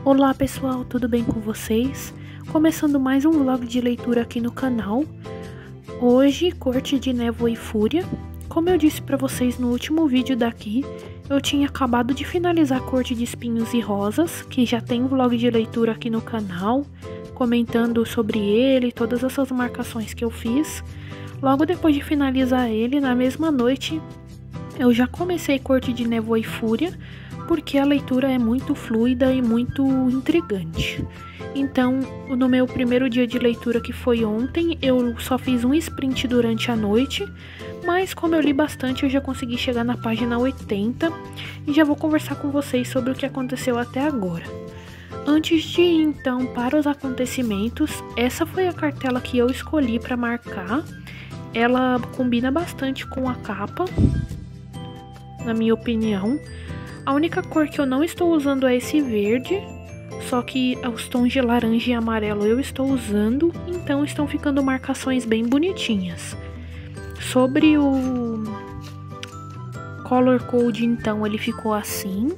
Olá pessoal, tudo bem com vocês? Começando mais um vlog de leitura aqui no canal. Hoje, Corte de Névoa e Fúria. Como eu disse pra vocês no último vídeo daqui, eu tinha acabado de finalizar Corte de Espinhos e Rosas, que já tem um vlog de leitura aqui no canal, comentando sobre ele, todas essas marcações que eu fiz. Logo depois de finalizar ele, na mesma noite, eu já comecei Corte de Névoa e Fúria, porque a leitura é muito fluida e muito intrigante. Então, no meu primeiro dia de leitura, que foi ontem, eu só fiz um sprint durante a noite, mas como eu li bastante, eu já consegui chegar na página 80 e já vou conversar com vocês sobre o que aconteceu até agora. Antes de ir, então, para os acontecimentos, essa foi a cartela que eu escolhi para marcar. Ela combina bastante com a capa, na minha opinião. A única cor que eu não estou usando é esse verde, só que os tons de laranja e amarelo eu estou usando, então estão ficando marcações bem bonitinhas. Sobre o Color Code, então, ele ficou assim.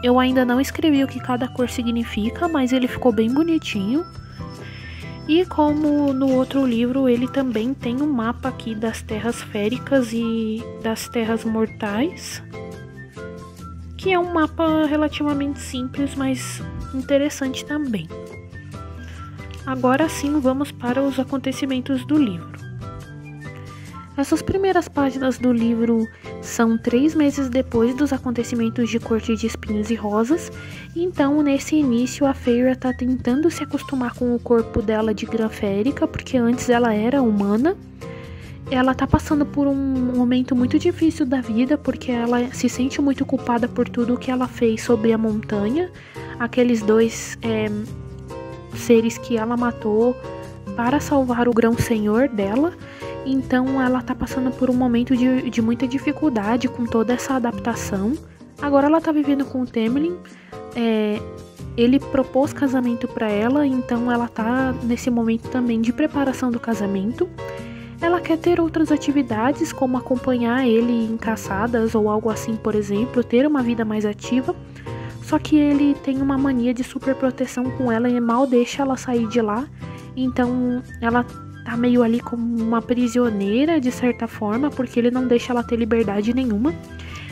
Eu ainda não escrevi o que cada cor significa, mas ele ficou bem bonitinho. E como no outro livro, ele também tem um mapa aqui das terras féricas e das terras mortais, que é um mapa relativamente simples, mas interessante também. Agora sim, vamos para os acontecimentos do livro. Essas primeiras páginas do livro são 3 meses depois dos acontecimentos de Corte de Espinhos e Rosas. Então, nesse início, a Feyre está tentando se acostumar com o corpo dela de Grã Férica, porque antes ela era humana. Ela está passando por um momento muito difícil da vida, porque ela se sente muito culpada por tudo o que ela fez sobre a montanha. Aqueles dois seres que ela matou para salvar o Grão-Senhor dela. Então ela tá passando por um momento de muita dificuldade com toda essa adaptação. Agora ela tá vivendo com o Temlin. Ele propôs casamento para ela, então ela tá nesse momento também de preparação do casamento. Ela quer ter outras atividades, como acompanhar ele em caçadas ou algo assim, por exemplo, ter uma vida mais ativa. Só que ele tem uma mania de super proteção com ela e mal deixa ela sair de lá. Então ela tá meio ali como uma prisioneira, de certa forma, porque ele não deixa ela ter liberdade nenhuma.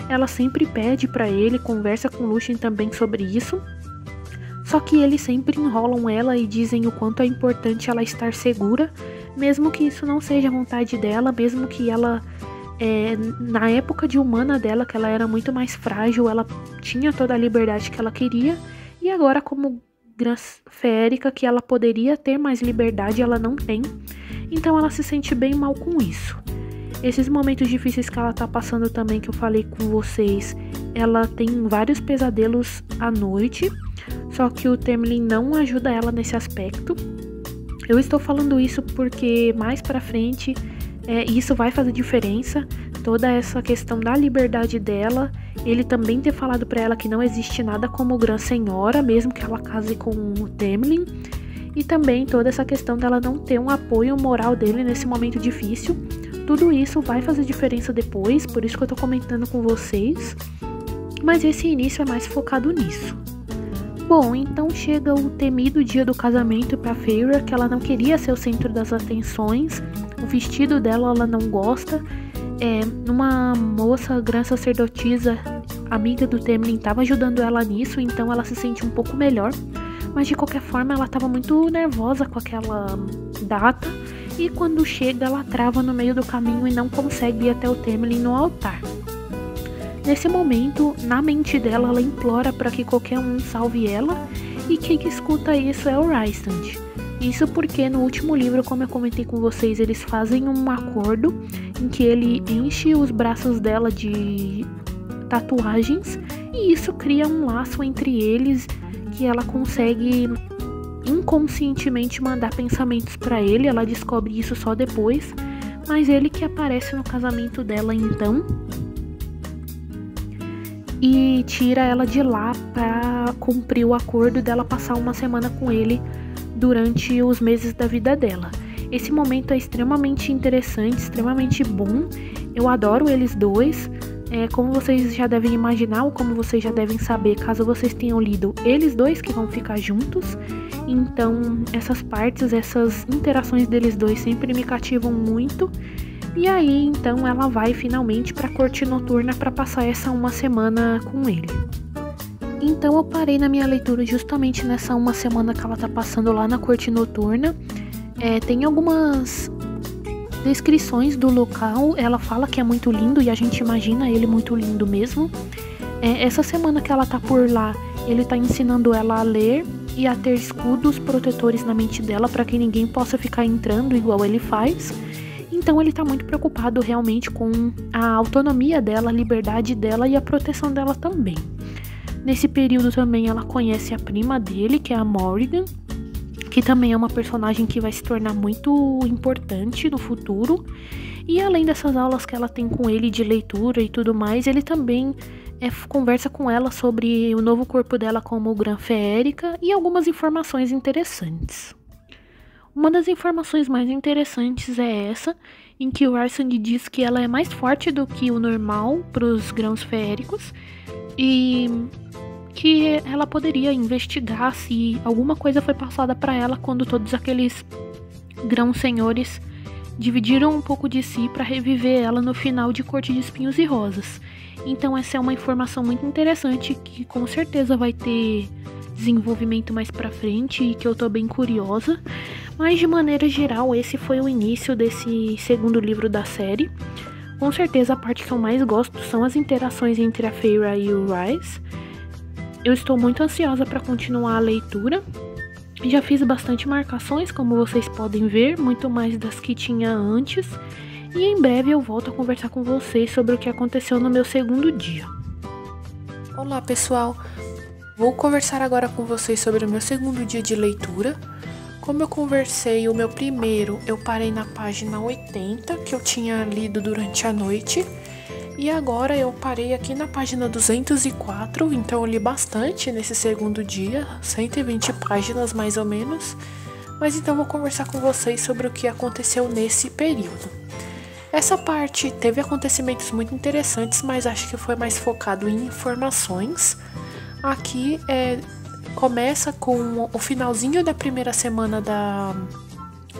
Ela sempre pede pra ele, conversa com Lucien também sobre isso. Só que eles sempre enrolam ela e dizem o quanto é importante ela estar segura, mesmo que isso não seja a vontade dela, mesmo que ela, na época de humana dela, que ela era muito mais frágil, ela tinha toda a liberdade que ela queria, e agora como Grã Férica, que ela poderia ter mais liberdade, ela não tem. Então ela se sente bem mal com isso. Esses momentos difíceis que ela tá passando também, que eu falei com vocês, ela tem vários pesadelos à noite, só que o Temlin não ajuda ela nesse aspecto. Eu estou falando isso porque mais pra frente isso vai fazer diferença. Toda essa questão da liberdade dela, ele também ter falado pra ela que não existe nada como Grã-Senhora, mesmo que ela case com o Temlin. E também toda essa questão dela não ter um apoio moral dele nesse momento difícil. Tudo isso vai fazer diferença depois, por isso que eu tô comentando com vocês. Mas esse início é mais focado nisso. Bom, então chega o temido dia do casamento pra Feyre, que ela não queria ser o centro das atenções. O vestido dela ela não gosta. Uma moça grã sacerdotisa, amiga do Temlin, estava ajudando ela nisso, então ela se sente um pouco melhor. Mas de qualquer forma ela estava muito nervosa com aquela data, e quando chega ela trava no meio do caminho e não consegue ir até o Temlin no altar. Nesse momento, na mente dela, ela implora para que qualquer um salve ela, e quem escuta isso é o Rhysand. Isso porque no último livro, como eu comentei com vocês, eles fazem um acordo em que ele enche os braços dela de tatuagens, e isso cria um laço entre eles, que ela consegue inconscientemente mandar pensamentos pra ele. Ela descobre isso só depois, mas ele que aparece no casamento dela então e tira ela de lá pra cumprir o acordo dela passar uma semana com ele durante os meses da vida dela. Esse momento é extremamente interessante, extremamente bom. Eu adoro eles dois. Como vocês já devem imaginar, ou como vocês já devem saber, caso vocês tenham lido, eles dois que vão ficar juntos. Então, essas partes, essas interações deles dois sempre me cativam muito. E aí, então, ela vai finalmente pra corte noturna pra passar essa uma semana com ele. Então, eu parei na minha leitura justamente nessa uma semana que ela tá passando lá na corte noturna. Tem algumas descrições do local, ela fala que é muito lindo e a gente imagina ele muito lindo mesmo. Essa semana que ela tá por lá, ele tá ensinando ela a ler e a ter escudos protetores na mente dela para que ninguém possa ficar entrando igual ele faz. Então ele tá muito preocupado realmente com a autonomia dela, a liberdade dela e a proteção dela também. Nesse período também ela conhece a prima dele, que é a Morrigan, que também é uma personagem que vai se tornar muito importante no futuro. E além dessas aulas que ela tem com ele de leitura e tudo mais, ele também conversa com ela sobre o novo corpo dela como Gran-Feérica e algumas informações interessantes. Uma das informações mais interessantes é essa, em que o Rhysand diz que ela é mais forte do que o normal para os grãos feéricos e que ela poderia investigar se alguma coisa foi passada para ela quando todos aqueles grãos senhores dividiram um pouco de si para reviver ela no final de Corte de Espinhos e Rosas. Então essa é uma informação muito interessante que com certeza vai ter desenvolvimento mais pra frente e que eu tô bem curiosa. Mas de maneira geral, esse foi o início desse segundo livro da série. Com certeza a parte que eu mais gosto são as interações entre a Feyre e o Rhys. Eu estou muito ansiosa para continuar a leitura. Já fiz bastante marcações, como vocês podem ver, muito mais das que tinha antes. E em breve eu volto a conversar com vocês sobre o que aconteceu no meu segundo dia. Olá pessoal, vou conversar agora com vocês sobre o meu segundo dia de leitura. Como eu conversei o meu primeiro, eu parei na página 80, que eu tinha lido durante a noite. E agora eu parei aqui na página 204, então eu li bastante nesse segundo dia, 120 páginas mais ou menos. Mas então vou conversar com vocês sobre o que aconteceu nesse período. Essa parte teve acontecimentos muito interessantes, mas acho que foi mais focado em informações. Aqui começa com o finalzinho da primeira semana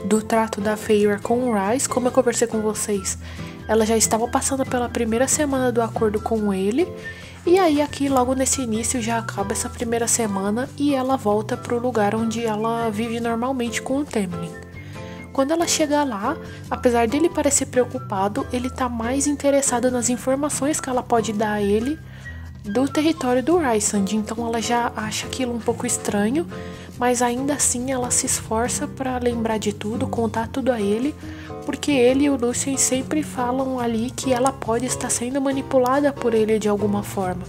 do trato da Feyre com o Rhys. Como eu conversei com vocês, ela já estava passando pela primeira semana do acordo com ele. E aí aqui logo nesse início já acaba essa primeira semana e ela volta para o lugar onde ela vive normalmente com o Tamlin. Quando ela chega lá, apesar dele parecer preocupado, ele tá mais interessado nas informações que ela pode dar a ele do território do Rhysand. Então ela já acha aquilo um pouco estranho, mas ainda assim ela se esforça para lembrar de tudo, contar tudo a ele, porque ele e o Lucien sempre falam ali que ela pode estar sendo manipulada por ele de alguma forma.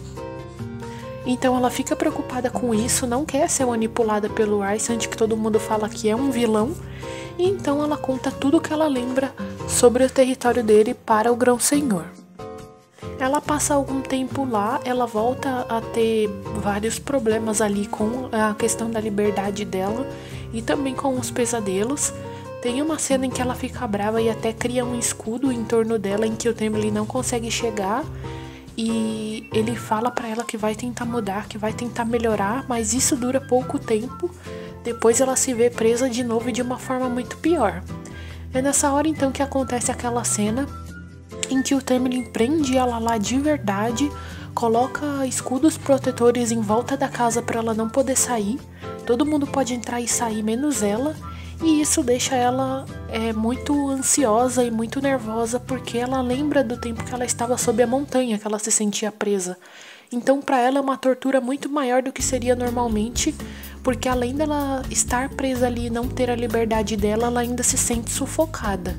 Então ela fica preocupada com isso, não quer ser manipulada pelo Rhysand, que todo mundo fala que é um vilão. E então ela conta tudo o que ela lembra sobre o território dele para o Grão-Senhor. Ela passa algum tempo lá, ela volta a ter vários problemas ali com a questão da liberdade dela e também com os pesadelos. Tem uma cena em que ela fica brava e até cria um escudo em torno dela em que o Tamlin não consegue chegar. E ele fala pra ela que vai tentar mudar, que vai tentar melhorar, mas isso dura pouco tempo. Depois ela se vê presa de novo e de uma forma muito pior. É nessa hora então que acontece aquela cena em que o Tamlin prende ela lá de verdade, coloca escudos protetores em volta da casa para ela não poder sair. Todo mundo pode entrar e sair, menos ela. E isso deixa ela muito ansiosa e muito nervosa, porque ela lembra do tempo que ela estava sob a montanha, que ela se sentia presa. Então para ela é uma tortura muito maior do que seria normalmente, porque além dela estar presa ali e não ter a liberdade dela, ela ainda se sente sufocada.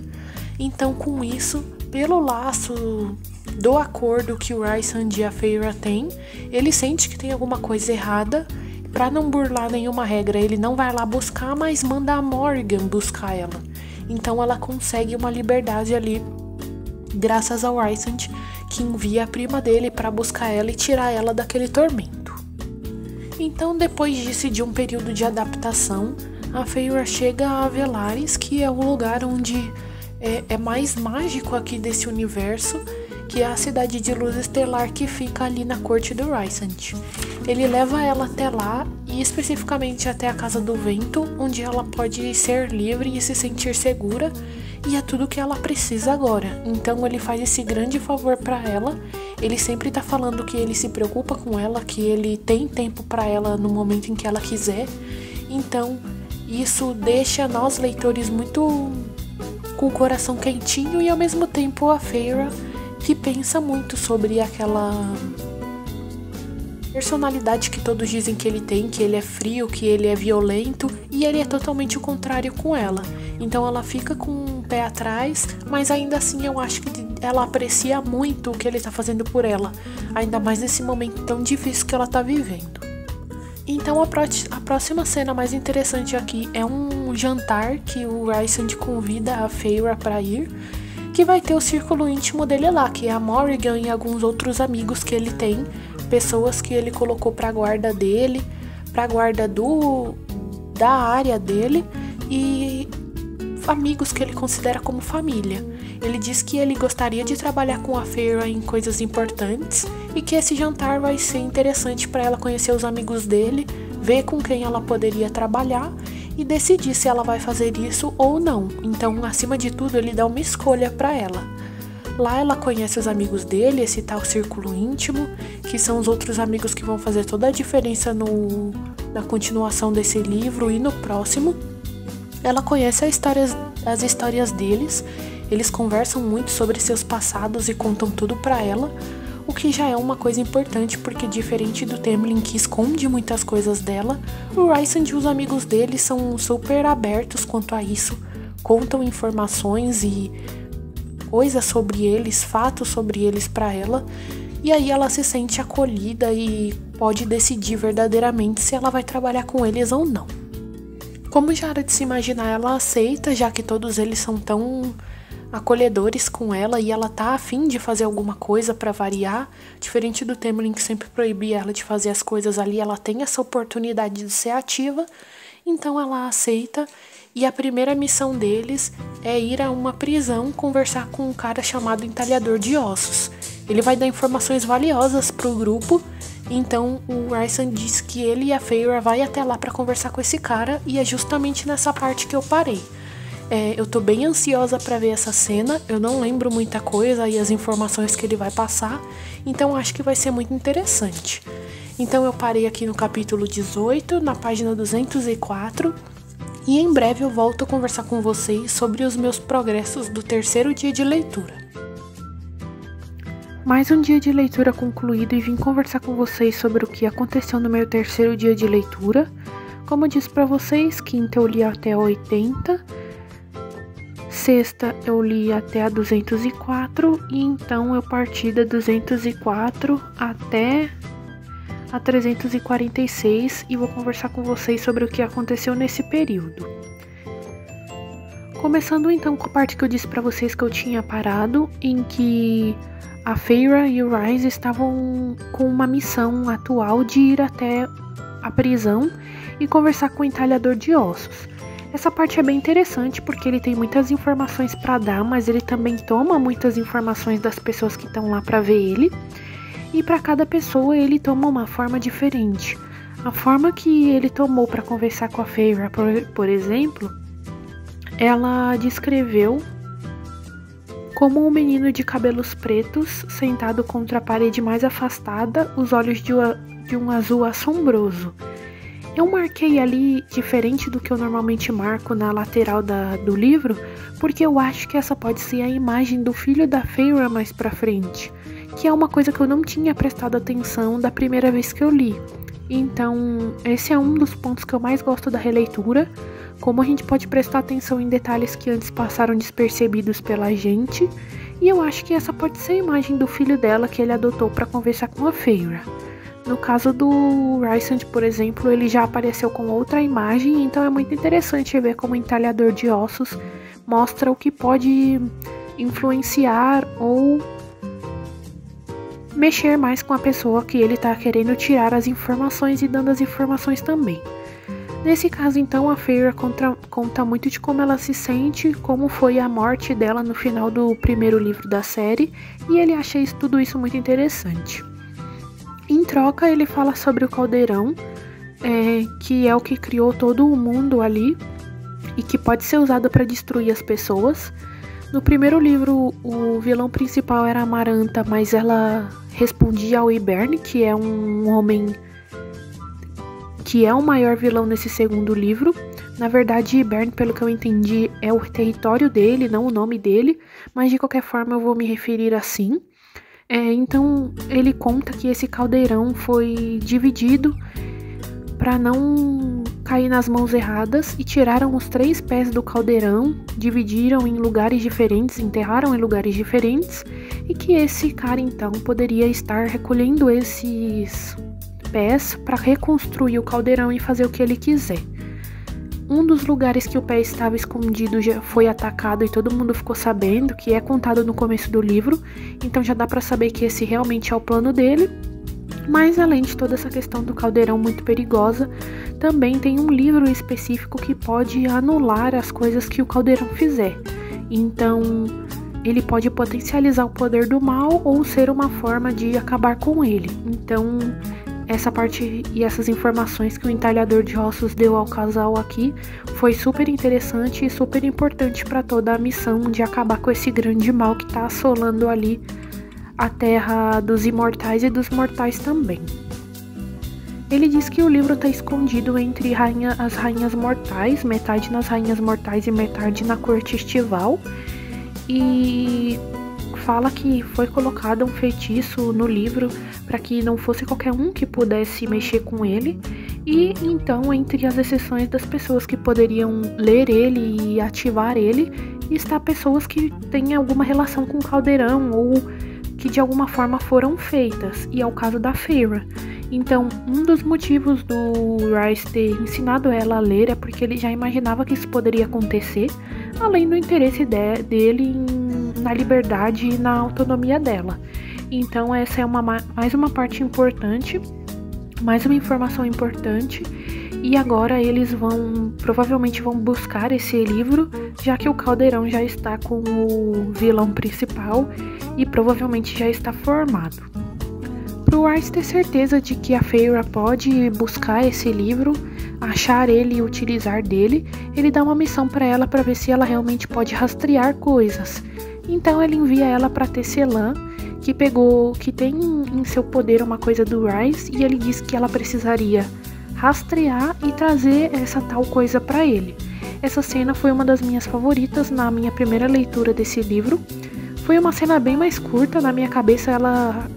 Então com isso, pelo laço do acordo que o Rhysand e a Feyre têm, ele sente que tem alguma coisa errada. Pra não burlar nenhuma regra, ele não vai lá buscar, mas manda a Morrigan buscar ela. Então ela consegue uma liberdade ali, graças ao Rhysand, que envia a prima dele para buscar ela e tirar ela daquele tormento. Então depois disso, de um período de adaptação, a Feyre chega a Velaris, que é o lugar onde é mais mágico aqui desse universo, que é a cidade de luz estelar que fica ali na corte do Rysand. Ele leva ela até lá e especificamente até a Casa do Vento, onde ela pode ser livre e se sentir segura, e é tudo que ela precisa agora. Então ele faz esse grande favor para ela. Ele sempre tá falando que ele se preocupa com ela, que ele tem tempo para ela no momento em que ela quiser. Então isso deixa nós leitores muito com o coração quentinho, e ao mesmo tempo a Feyre, que pensa muito sobre aquela personalidade que todos dizem que ele tem, que ele é frio, que ele é violento, e ele é totalmente o contrário com ela. Então ela fica com um pé atrás, mas ainda assim eu acho que ela aprecia muito o que ele tá fazendo por ela, ainda mais nesse momento tão difícil que ela tá vivendo. Então a próxima cena mais interessante aqui é um jantar que o Rysand convida a Feyre para ir, que vai ter o círculo íntimo dele lá, que é a Morrigan e alguns outros amigos que ele tem, pessoas que ele colocou para guarda dele, para guarda da área dele, e amigos que ele considera como família. Ele diz que ele gostaria de trabalhar com a Feyre em coisas importantes e que esse jantar vai ser interessante para ela conhecer os amigos dele, ver com quem ela poderia trabalhar e decidir se ela vai fazer isso ou não. Então, acima de tudo, ele dá uma escolha para ela. Lá ela conhece os amigos dele, esse tal círculo íntimo, que são os outros amigos que vão fazer toda a diferença na continuação desse livro e no próximo. Ela conhece as histórias deles, eles conversam muito sobre seus passados e contam tudo pra ela, o que já é uma coisa importante, porque diferente do Tamlin, que esconde muitas coisas dela, o Rysand e os amigos dele são super abertos quanto a isso, contam informações e coisas sobre eles, fatos sobre eles pra ela, e aí ela se sente acolhida e pode decidir verdadeiramente se ela vai trabalhar com eles ou não. Como já era de se imaginar, ela aceita, já que todos eles são tão acolhedores com ela e ela tá afim de fazer alguma coisa pra variar. Diferente do Tamlin, que sempre proibia ela de fazer as coisas, ali ela tem essa oportunidade de ser ativa, então ela aceita. E a primeira missão deles é ir a uma prisão conversar com um cara chamado Entalhador de Ossos. Ele vai dar informações valiosas pro grupo, então o Rysand diz que ele e a Feyre vai até lá para conversar com esse cara, e é justamente nessa parte que eu parei. Eu tô bem ansiosa para ver essa cena, eu não lembro muita coisa e as informações que ele vai passar, então acho que vai ser muito interessante. Então eu parei aqui no capítulo 18, na página 204, e em breve eu volto a conversar com vocês sobre os meus progressos do terceiro dia de leitura. Mais um dia de leitura concluído e vim conversar com vocês sobre o que aconteceu no meu terceiro dia de leitura. Como eu disse pra vocês, quinta eu li até a 80, sexta eu li até a 204 e então eu parti da 204 até a 346 e vou conversar com vocês sobre o que aconteceu nesse período. Começando então com a parte que eu disse pra vocês que eu tinha parado, em que a Feyre e o Rhys estavam com uma missão atual de ir até a prisão e conversar com o Entalhador de Ossos. Essa parte é bem interessante porque ele tem muitas informações para dar, mas ele também toma muitas informações das pessoas que estão lá para ver ele. E para cada pessoa ele toma uma forma diferente. A forma que ele tomou para conversar com a Feyre, por exemplo, ela descreveu como um menino de cabelos pretos, sentado contra a parede mais afastada, os olhos de um azul assombroso. Eu marquei ali diferente do que eu normalmente marco na lateral do livro, porque eu acho que essa pode ser a imagem do filho da Feyre mais pra frente, que é uma coisa que eu não tinha prestado atenção da primeira vez que eu li. Então, esse é um dos pontos que eu mais gosto da releitura, como a gente pode prestar atenção em detalhes que antes passaram despercebidos pela gente, e eu acho que essa pode ser a imagem do filho dela que ele adotou para conversar com a Feyre. No caso do Rysand, por exemplo, ele já apareceu com outra imagem, então é muito interessante ver como o Entalhador de Ossos mostra o que pode influenciar ou mexer mais com a pessoa que ele tá querendo tirar as informações e dando as informações também. Nesse caso, então, a Feyre conta muito de como ela se sente, como foi a morte dela no final do primeiro livro da série, e ele acha tudo isso muito interessante. Em troca, ele fala sobre o caldeirão, que é o que criou todo o mundo ali, e que pode ser usado para destruir as pessoas. No primeiro livro, o vilão principal era a Amaranta, mas ela respondia ao Yberne, que é um homem que é o maior vilão nesse segundo livro. Na verdade, Yberne, pelo que eu entendi, é o território dele, não o nome dele, mas de qualquer forma eu vou me referir assim. Então, ele conta que esse caldeirão foi dividido para não cair nas mãos erradas e tiraram os 3 pés do caldeirão, dividiram em lugares diferentes, enterraram em lugares diferentes, e que esse cara então poderia estar recolhendo esses pés para reconstruir o caldeirão e fazer o que ele quiser. Um dos lugares que o pé estava escondido já foi atacado e todo mundo ficou sabendo, que é contado no começo do livro, então já dá para saber que esse realmente é o plano dele. Mas além de toda essa questão do caldeirão muito perigosa, também tem um livro específico que pode anular as coisas que o caldeirão fizer. Então, ele pode potencializar o poder do mal ou ser uma forma de acabar com ele. Então, essa parte e essas informações que o entalhador de ossos deu ao casal aqui foi super interessante e super importante para toda a missão de acabar com esse grande mal que está assolando ali a terra dos imortais e dos mortais também. Ele diz que o livro está escondido entre as rainhas mortais, metade nas rainhas mortais e metade na corte estival, e fala que foi colocado um feitiço no livro para que não fosse qualquer um que pudesse mexer com ele, e então entre as exceções das pessoas que poderiam ler ele e ativar ele, está pessoas que têm alguma relação com o caldeirão ou que de alguma forma foram feitas, e é o caso da Feyre. Então, um dos motivos do Rhys ter ensinado ela a ler é porque ele já imaginava que isso poderia acontecer, além do interesse dele na liberdade e na autonomia dela. Então, essa é mais uma parte importante, mais uma informação importante, e agora eles provavelmente vão buscar esse livro, já que o caldeirão já está com o vilão principal e provavelmente já está formado. Para o Rhys ter certeza de que a Feyre pode buscar esse livro, achar ele e utilizar dele, ele dá uma missão para ela para ver se ela realmente pode rastrear coisas. Então ele envia ela para Tecelã, que tem em seu poder uma coisa do Rhys, e ele diz que ela precisaria rastrear e trazer essa tal coisa para ele. Essa cena foi uma das minhas favoritas na minha primeira leitura desse livro. Foi uma cena bem mais curta, na minha cabeça ela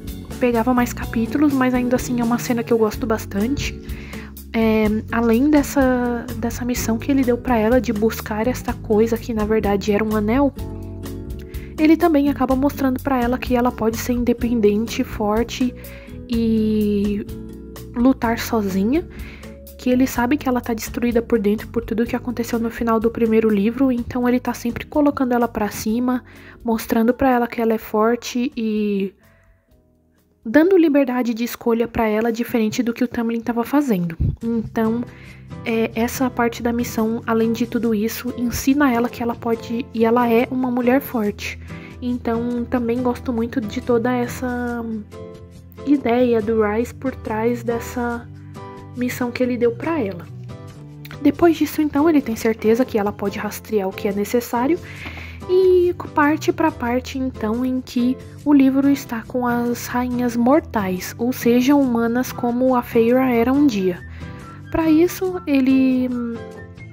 pegava mais capítulos, mas ainda assim é uma cena que eu gosto bastante. Além dessa missão que ele deu para ela de buscar esta coisa que na verdade era um anel, ele também acaba mostrando para ela que ela pode ser independente, forte e lutar sozinha, que ele sabe que ela tá destruída por dentro por tudo que aconteceu no final do primeiro livro, então ele tá sempre colocando ela pra cima, mostrando pra ela que ela é forte e dando liberdade de escolha pra ela, diferente do que o Tamlin tava fazendo. Então, essa parte da missão, além de tudo isso, ensina ela que ela pode, e ela é uma mulher forte. Então, também gosto muito de toda essa ideia do Rhys por trás dessa missão que ele deu para ela. Depois disso, então, ele tem certeza que ela pode rastrear o que é necessário e parte para a parte, então, em que o livro está com as rainhas mortais, ou seja, humanas como a Feyre era um dia. Para isso, ele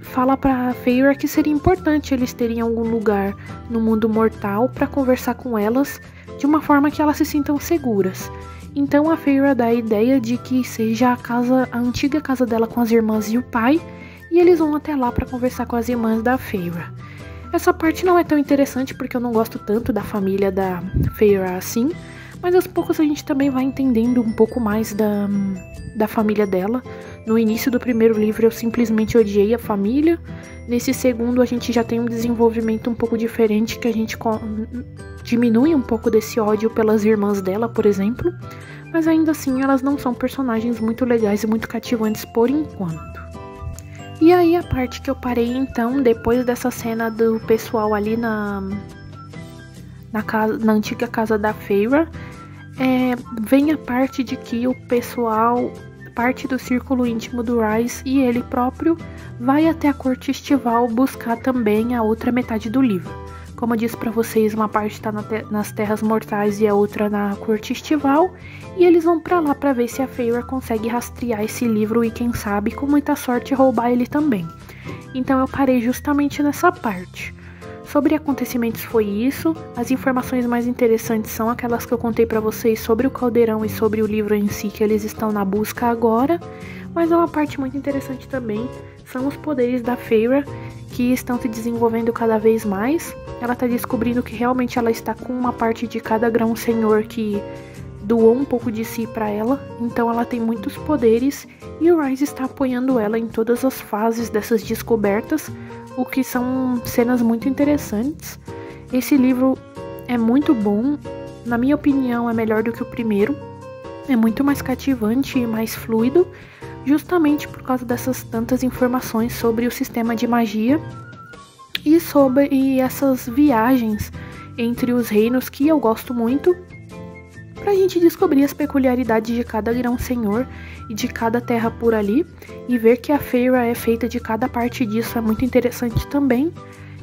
fala para a Feyre que seria importante eles terem algum lugar no mundo mortal para conversar com elas de uma forma que elas se sintam seguras. Então a Feyre dá a ideia de que seja a antiga casa dela com as irmãs e o pai, e eles vão até lá para conversar com as irmãs da Feyre. Essa parte não é tão interessante porque eu não gosto tanto da família da Feyre assim, mas aos poucos a gente também vai entendendo um pouco mais da família dela. No início do primeiro livro eu simplesmente odiei a família. Nesse segundo a gente já tem um desenvolvimento um pouco diferente, que a gente diminui um pouco desse ódio pelas irmãs dela, por exemplo. Mas ainda assim elas não são personagens muito legais e muito cativantes por enquanto. E aí a parte que eu parei então, depois dessa cena do pessoal ali na antiga casa da Feyre, vem a parte de que o pessoal, parte do círculo íntimo do Rhys e ele próprio, vai até a corte estival buscar também a outra metade do livro. Como eu disse pra vocês, uma parte está nas Terras Mortais e a outra na corte estival, e eles vão pra lá pra ver se a Feyre consegue rastrear esse livro e quem sabe, com muita sorte, roubar ele também. Então eu parei justamente nessa parte. Sobre acontecimentos foi isso. As informações mais interessantes são aquelas que eu contei pra vocês sobre o caldeirão e sobre o livro em si, que eles estão na busca agora. Mas uma parte muito interessante também são os poderes da Feyre, que estão se desenvolvendo cada vez mais. Ela está descobrindo que realmente ela está com uma parte de cada grão-senhor que doou um pouco de si para ela. Então ela tem muitos poderes e o Rhys está apoiando ela em todas as fases dessas descobertas, o que são cenas muito interessantes. Esse livro é muito bom, na minha opinião é melhor do que o primeiro. É muito mais cativante e mais fluido, justamente por causa dessas tantas informações sobre o sistema de magia e sobre essas viagens entre os reinos que eu gosto muito, pra gente descobrir as peculiaridades de cada grão-senhor e de cada terra por ali, e ver que a Feyre é feita de cada parte disso é muito interessante também.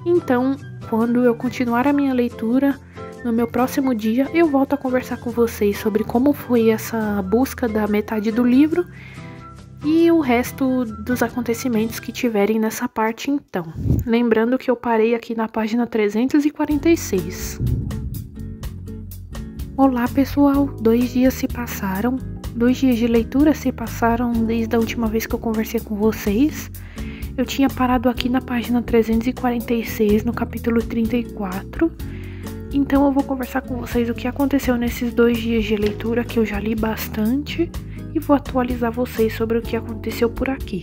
Então, quando eu continuar a minha leitura, no meu próximo dia, eu volto a conversar com vocês sobre como foi essa busca da metade do livro e o resto dos acontecimentos que tiverem nessa parte então. Lembrando que eu parei aqui na página 346. Olá pessoal, 2 dias se passaram. 2 dias de leitura se passaram desde a última vez que eu conversei com vocês. Eu tinha parado aqui na página 346, no capítulo 34. Então eu vou conversar com vocês o que aconteceu nesses 2 dias de leitura, que eu já li bastante, e vou atualizar vocês sobre o que aconteceu por aqui.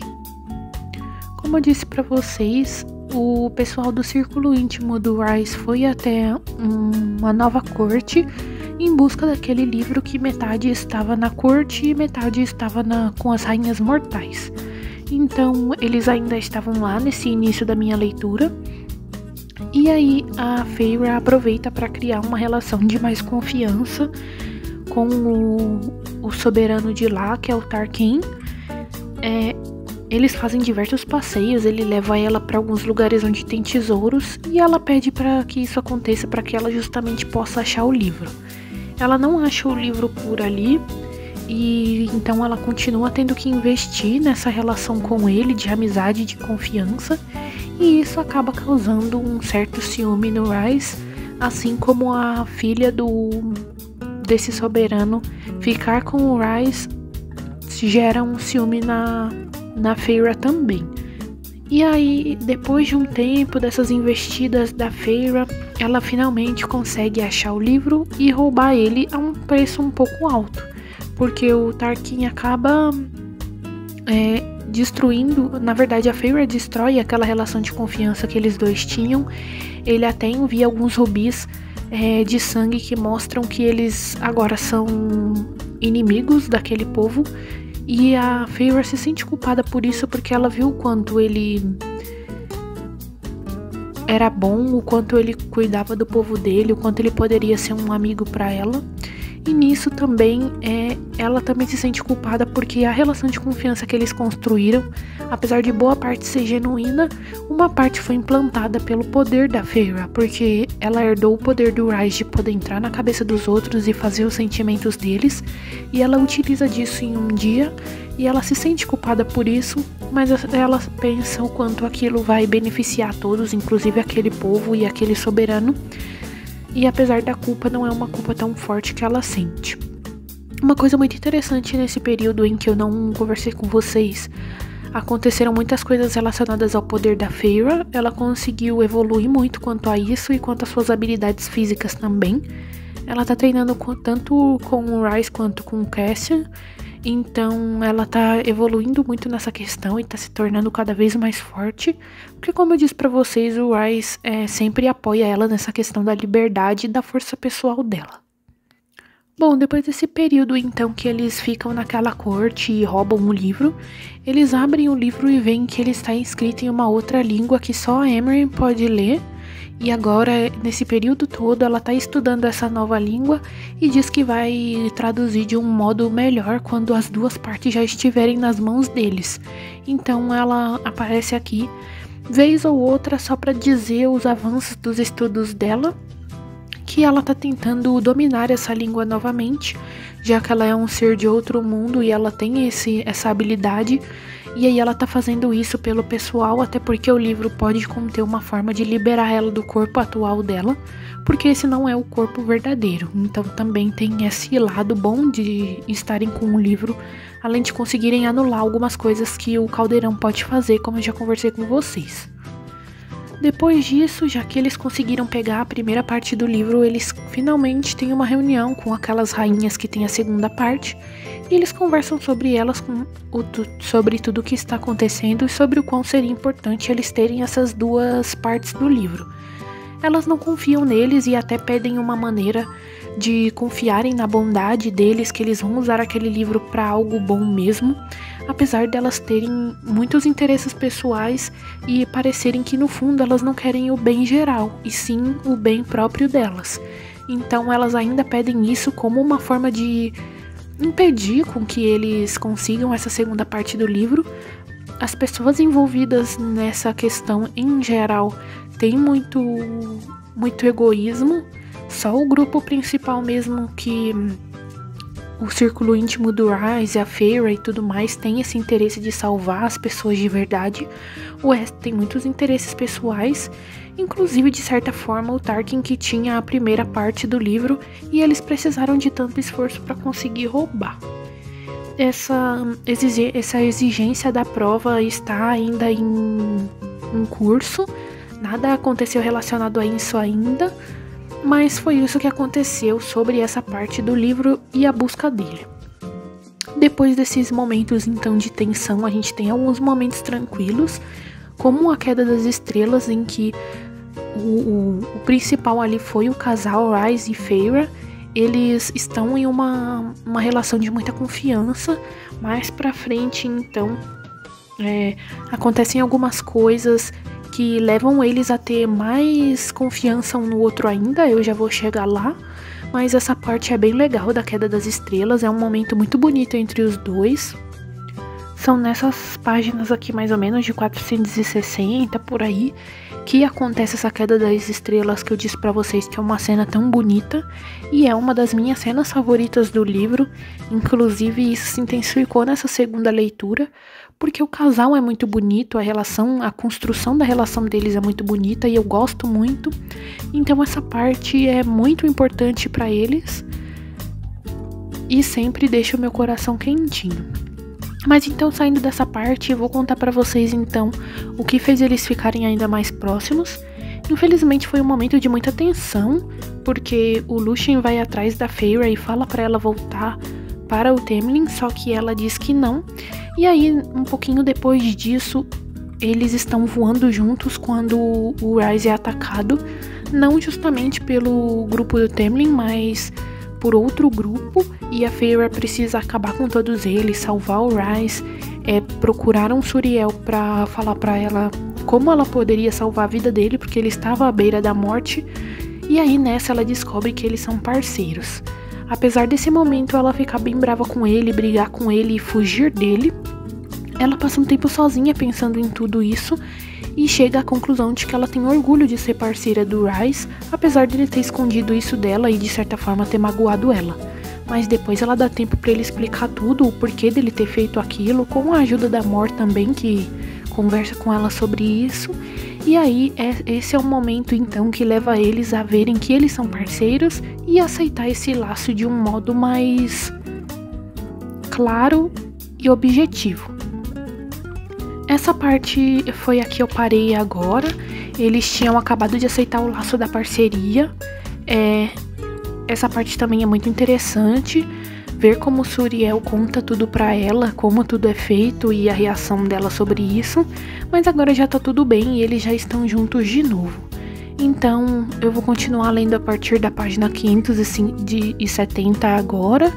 Como eu disse pra vocês, o pessoal do círculo íntimo do Rhys foi até uma nova corte em busca daquele livro que metade estava na corte e metade estava com as rainhas mortais. Então eles ainda estavam lá nesse início da minha leitura. E aí a Feyre aproveita para criar uma relação de mais confiança com o soberano de lá, que é o Tarquin. Eles fazem diversos passeios, ele leva ela para alguns lugares onde tem tesouros e ela pede para que isso aconteça para que ela justamente possa achar o livro. Ela não acha o livro por ali e então ela continua tendo que investir nessa relação com ele de amizade e de confiança, e isso acaba causando um certo ciúme no Rhys, assim como a filha desse soberano ficar com o Rhys gera um ciúme na Feyre também. E aí, depois de um tempo dessas investidas da Feyre, ela finalmente consegue achar o livro e roubar ele a um preço um pouco alto, porque o Tarquin acaba destruindo, na verdade a Feyre destrói aquela relação de confiança que eles dois tinham. Ele até envia alguns rubis de sangue que mostram que eles agora são inimigos daquele povo. E a Feyre se sente culpada por isso, porque ela viu o quanto ele era bom, o quanto ele cuidava do povo dele, o quanto ele poderia ser um amigo para ela. E nisso também, ela também se sente culpada porque a relação de confiança que eles construíram, apesar de boa parte ser genuína, uma parte foi implantada pelo poder da Feyre, porque ela herdou o poder do Rhys de poder entrar na cabeça dos outros e fazer os sentimentos deles, e ela utiliza disso em um dia, e ela se sente culpada por isso, mas ela pensa o quanto aquilo vai beneficiar todos, inclusive aquele povo e aquele soberano. E apesar da culpa, não é uma culpa tão forte que ela sente. Uma coisa muito interessante nesse período em que eu não conversei com vocês, aconteceram muitas coisas relacionadas ao poder da Feyre. Ela conseguiu evoluir muito quanto a isso e quanto às suas habilidades físicas também. Ela tá treinando tanto com o Rhys quanto com o Cassian. Então ela tá evoluindo muito nessa questão e tá se tornando cada vez mais forte, porque como eu disse pra vocês, o Rhys sempre apoia ela nessa questão da liberdade e da força pessoal dela. Bom, depois desse período, então, que eles ficam naquela corte e roubam o livro, eles abrem o livro e veem que ele está escrito em uma outra língua que só a Emery pode ler. E agora, nesse período todo, ela está estudando essa nova língua e diz que vai traduzir de um modo melhor quando as duas partes já estiverem nas mãos deles. Então ela aparece aqui, vez ou outra, só para dizer os avanços dos estudos dela, que ela tá tentando dominar essa língua novamente, já que ela é um ser de outro mundo e ela tem essa habilidade, e aí ela tá fazendo isso pelo pessoal, até porque o livro pode conter uma forma de liberar ela do corpo atual dela, porque esse não é o corpo verdadeiro. Então também tem esse lado bom de estarem com o livro, além de conseguirem anular algumas coisas que o Caldeirão pode fazer, como eu já conversei com vocês. Depois disso, já que eles conseguiram pegar a primeira parte do livro, eles finalmente têm uma reunião com aquelas rainhas que tem a segunda parte, e eles conversam sobre elas, sobre tudo o que está acontecendo e sobre o quão seria importante eles terem essas duas partes do livro. Elas não confiam neles e até pedem uma maneira de confiarem na bondade deles, que eles vão usar aquele livro para algo bom mesmo, apesar delas terem muitos interesses pessoais e parecerem que no fundo elas não querem o bem geral, e sim o bem próprio delas. Então elas ainda pedem isso como uma forma de impedir com que eles consigam essa segunda parte do livro. As pessoas envolvidas nessa questão em geral têm muito egoísmo. Só o grupo principal mesmo, que o círculo íntimo do Ryze, a Feyre e tudo mais, tem esse interesse de salvar as pessoas de verdade. O resto tem muitos interesses pessoais, inclusive de certa forma o Tarkin, que tinha a primeira parte do livro, e eles precisaram de tanto esforço para conseguir roubar. Essa exigência da prova está ainda em curso, nada aconteceu relacionado a isso ainda, mas foi isso que aconteceu sobre essa parte do livro e a busca dele. Depois desses momentos então de tensão, a gente tem alguns momentos tranquilos, como a Queda das Estrelas, em que o principal ali foi o casal Ryze e Feyre. Eles estão em uma relação de muita confiança. Mais pra frente então acontecem algumas coisas que levam eles a ter mais confiança um no outro ainda. Eu já vou chegar lá, mas essa parte é bem legal da Queda das Estrelas, é um momento muito bonito entre os dois. São nessas páginas aqui mais ou menos de 460 por aí que acontece essa Queda das Estrelas, que eu disse pra vocês que é uma cena tão bonita e é uma das minhas cenas favoritas do livro. Inclusive isso se intensificou nessa segunda leitura, porque o casal é muito bonito, a construção da relação deles é muito bonita e eu gosto muito. Então essa parte é muito importante pra eles e sempre deixa o meu coração quentinho. Mas então, saindo dessa parte, eu vou contar pra vocês então o que fez eles ficarem ainda mais próximos. Infelizmente foi um momento de muita tensão, porque o Lucien vai atrás da Feyre e fala pra ela voltar para o Temlin, só que ela diz que não. E aí, um pouquinho depois disso, eles estão voando juntos quando o Ryze é atacado, não justamente pelo grupo do Temlin, mas por outro grupo, e a Feyre precisa acabar com todos eles, salvar o Ryze, procurar um Suriel pra falar pra ela como ela poderia salvar a vida dele, porque ele estava à beira da morte, e aí nessa ela descobre que eles são parceiros. Apesar desse momento ela ficar bem brava com ele, brigar com ele e fugir dele, ela passa um tempo sozinha pensando em tudo isso, e chega à conclusão de que ela tem orgulho de ser parceira do Ryze, apesar de ele ter escondido isso dela e de certa forma ter magoado ela. Mas depois ela dá tempo pra ele explicar tudo, o porquê dele ter feito aquilo, com a ajuda da Mor também, que conversa com ela sobre isso. E aí esse é o momento então que leva eles a verem que eles são parceiros e aceitar esse laço de um modo mais claro e objetivo. Essa parte foi a que eu parei agora. Eles tinham acabado de aceitar o laço da parceria. Essa parte também é muito interessante. Ver como o Suriel conta tudo pra ela, como tudo é feito e a reação dela sobre isso. Mas agora já tá tudo bem e eles já estão juntos de novo. Então eu vou continuar lendo a partir da página 570 agora.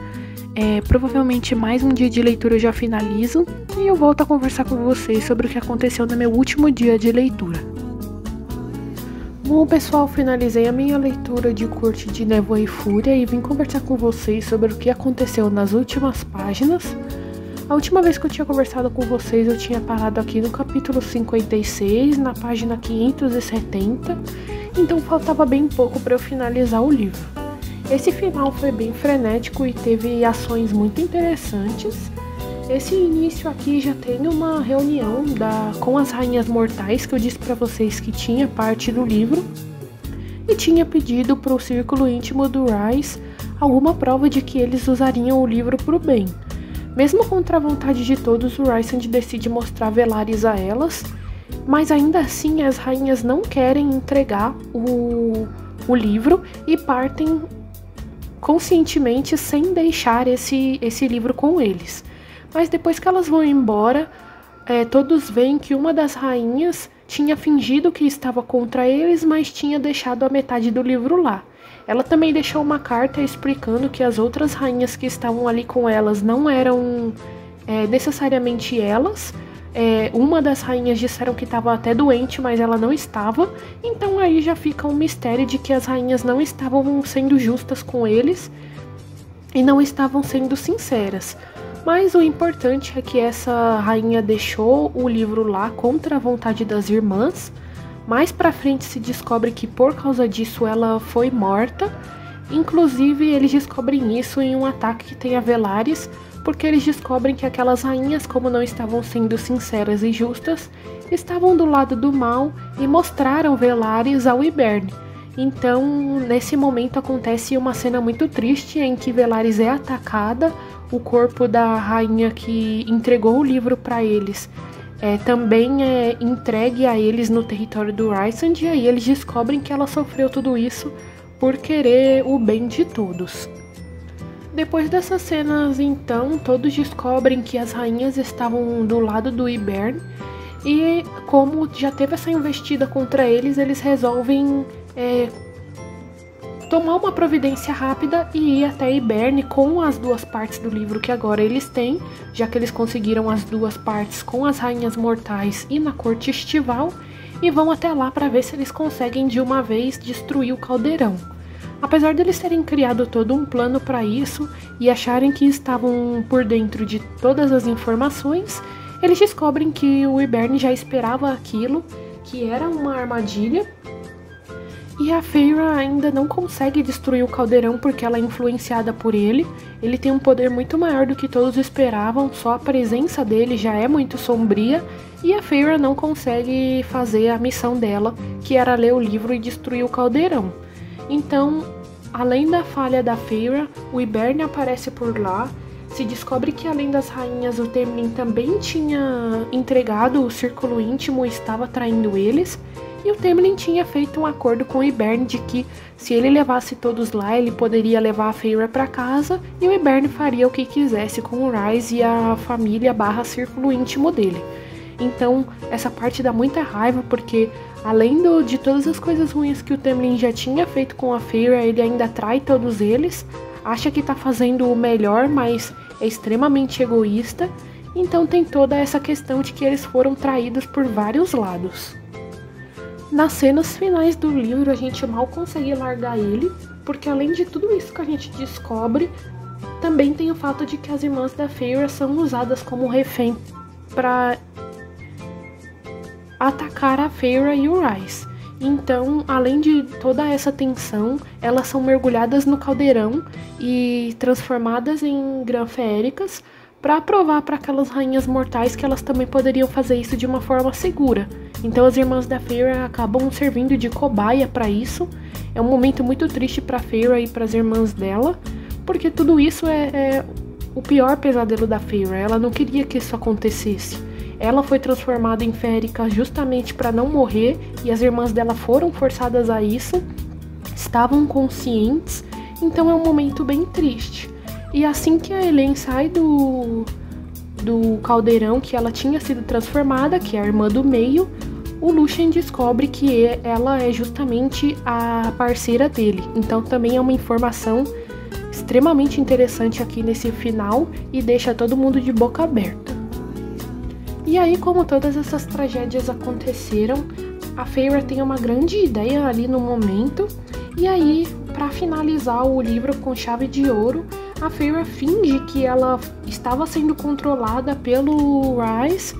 Provavelmente mais um dia de leitura eu já finalizo e eu volto a conversar com vocês sobre o que aconteceu no meu último dia de leitura. Bom, pessoal, finalizei a minha leitura de Corte de Névoa e Fúria e vim conversar com vocês sobre o que aconteceu nas últimas páginas. A última vez que eu tinha conversado com vocês, eu tinha parado aqui no capítulo 56, na página 570, então faltava bem pouco para eu finalizar o livro. Esse final foi bem frenético e teve ações muito interessantes. Esse início aqui já tem uma reunião com as Rainhas Mortais, que eu disse para vocês que tinha parte do livro, e tinha pedido para o círculo íntimo do Rhys alguma prova de que eles usariam o livro para o bem. Mesmo contra a vontade de todos, o Rhysand decide mostrar Velaris a elas, mas ainda assim as rainhas não querem entregar o livro e partem conscientemente sem deixar esse livro com eles. Mas depois que elas vão embora, todos veem que uma das rainhas tinha fingido que estava contra eles, mas tinha deixado a metade do livro lá. Ela também deixou uma carta explicando que as outras rainhas que estavam ali com elas não eram necessariamente elas. Uma das rainhas disseram que estava até doente, mas ela não estava. Então aí já fica um mistério de que as rainhas não estavam sendo justas com eles e não estavam sendo sinceras. Mas o importante é que essa rainha deixou o livro lá contra a vontade das irmãs. Mais pra frente se descobre que por causa disso ela foi morta. Inclusive eles descobrem isso em um ataque que tem a Velaris, porque eles descobrem que aquelas rainhas, como não estavam sendo sinceras e justas, estavam do lado do mal e mostraram Velaris ao Yberne. Então, nesse momento acontece uma cena muito triste em que Velaris é atacada, o corpo da rainha que entregou o livro para eles também é entregue a eles no território do Rhysand, e aí eles descobrem que ela sofreu tudo isso por querer o bem de todos. Depois dessas cenas, então, todos descobrem que as rainhas estavam do lado do Yberne, e como já teve essa investida contra eles, eles resolvem tomar uma providência rápida e ir até Yberne com as duas partes do livro que agora eles têm, já que eles conseguiram as duas partes com as Rainhas Mortais e na Corte Estival, e vão até lá para ver se eles conseguem de uma vez destruir o caldeirão. Apesar deles terem criado todo um plano para isso e acharem que estavam por dentro de todas as informações, eles descobrem que o Yberne já esperava aquilo, que era uma armadilha. E a Feyre ainda não consegue destruir o caldeirão porque ela é influenciada por ele. Ele tem um poder muito maior do que todos esperavam, só a presença dele já é muito sombria. E a Feyre não consegue fazer a missão dela, que era ler o livro e destruir o caldeirão. Então, além da falha da Feyre, o Yberne aparece por lá. Se descobre que além das rainhas, o Temlin também tinha entregado o círculo íntimo e estava traindo eles. E o Temlin tinha feito um acordo com o Yberne de que, se ele levasse todos lá, ele poderia levar a Feyre para casa e o Yberne faria o que quisesse com o Rhys e a família / círculo íntimo dele. Então, essa parte dá muita raiva, porque além de todas as coisas ruins que o Temlin já tinha feito com a Feyre, ele ainda trai todos eles, acha que tá fazendo o melhor, mas é extremamente egoísta. Então tem toda essa questão de que eles foram traídos por vários lados. Nas cenas finais do livro, a gente mal consegue largar ele, porque além de tudo isso que a gente descobre, também tem o fato de que as irmãs da Feyre são usadas como refém para atacar a Feyre e o Rhys. Então, além de toda essa tensão, elas são mergulhadas no caldeirão e transformadas em granféricas para provar para aquelas rainhas mortais que elas também poderiam fazer isso de uma forma segura. Então as irmãs da Feyre acabam servindo de cobaia para isso. É um momento muito triste para Feyre e para as irmãs dela, porque tudo isso é o pior pesadelo da Feyre. Ela não queria que isso acontecesse. Ela foi transformada em férica justamente para não morrer, e as irmãs dela foram forçadas a isso, estavam conscientes, então é um momento bem triste. E assim que a Elain sai do caldeirão que ela tinha sido transformada, que é a irmã do meio, o Lucien descobre que ela é justamente a parceira dele. Então também é uma informação extremamente interessante aqui nesse final e deixa todo mundo de boca aberta. E aí, como todas essas tragédias aconteceram, a Feyre tem uma grande ideia ali no momento. E aí, para finalizar o livro com chave de ouro, a Feyre finge que ela estava sendo controlada pelo Rhys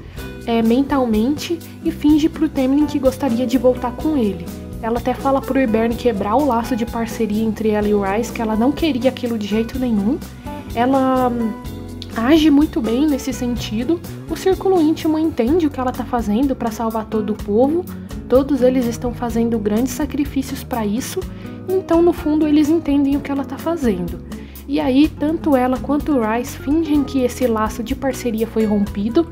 mentalmente e finge pro Temlin que gostaria de voltar com ele. Ela até fala pro Hibern quebrar o laço de parceria entre ela e o Rhys, que ela não queria aquilo de jeito nenhum. Ela age muito bem nesse sentido. O Círculo Íntimo entende o que ela tá fazendo para salvar todo o povo. Todos eles estão fazendo grandes sacrifícios para isso. Então, no fundo, eles entendem o que ela tá fazendo. E aí, tanto ela quanto o Rhys fingem que esse laço de parceria foi rompido,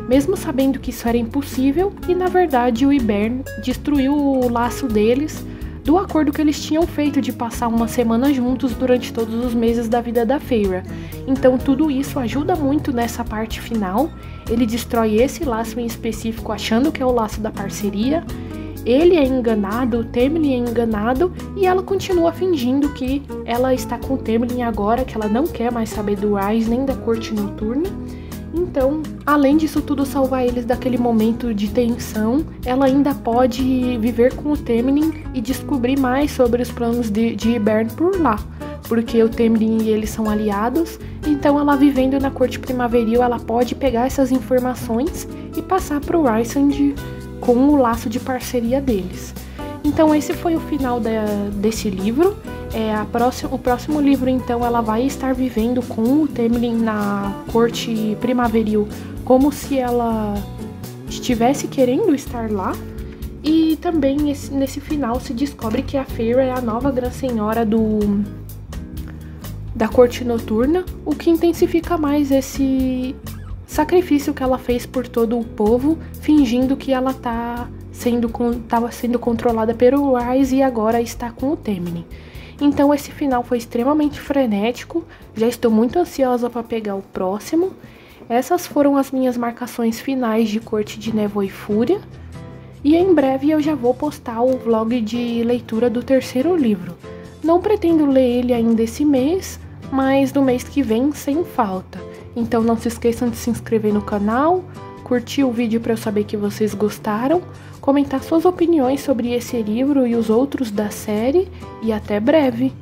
mesmo sabendo que isso era impossível, e na verdade o Hibern destruiu o laço deles do acordo que eles tinham feito de passar uma semana juntos durante todos os meses da vida da Feyre. Então tudo isso ajuda muito nessa parte final. Ele destrói esse laço em específico achando que é o laço da parceria. Ele é enganado, o Temlin é enganado e ela continua fingindo que ela está com o Temlin agora, que ela não quer mais saber do Rhys nem da corte noturna. Então, além disso tudo salvar eles daquele momento de tensão, ela ainda pode viver com o Temlin e descobrir mais sobre os planos de Hibern por lá. Porque o Temlin e eles são aliados, então ela vivendo na corte primaveril, ela pode pegar essas informações e passar para o Rhysand com o laço de parceria deles. Então esse foi o final desse livro. O próximo livro, então, ela vai estar vivendo com o Temlin na corte primaveril como se ela estivesse querendo estar lá. E também nesse final se descobre que a Feyre é a nova Grã Senhora da corte noturna, o que intensifica mais esse sacrifício que ela fez por todo o povo, fingindo que ela estava sendo controlada pelo Rhys e agora está com o Temlin. Então esse final foi extremamente frenético, já estou muito ansiosa para pegar o próximo. Essas foram as minhas marcações finais de Corte de Névoa e Fúria. E em breve eu já vou postar o vlog de leitura do terceiro livro. Não pretendo ler ele ainda esse mês, mas no mês que vem sem falta. Então não se esqueçam de se inscrever no canal, curtir o vídeo para eu saber que vocês gostaram, comentar suas opiniões sobre esse livro e os outros da série, e até breve!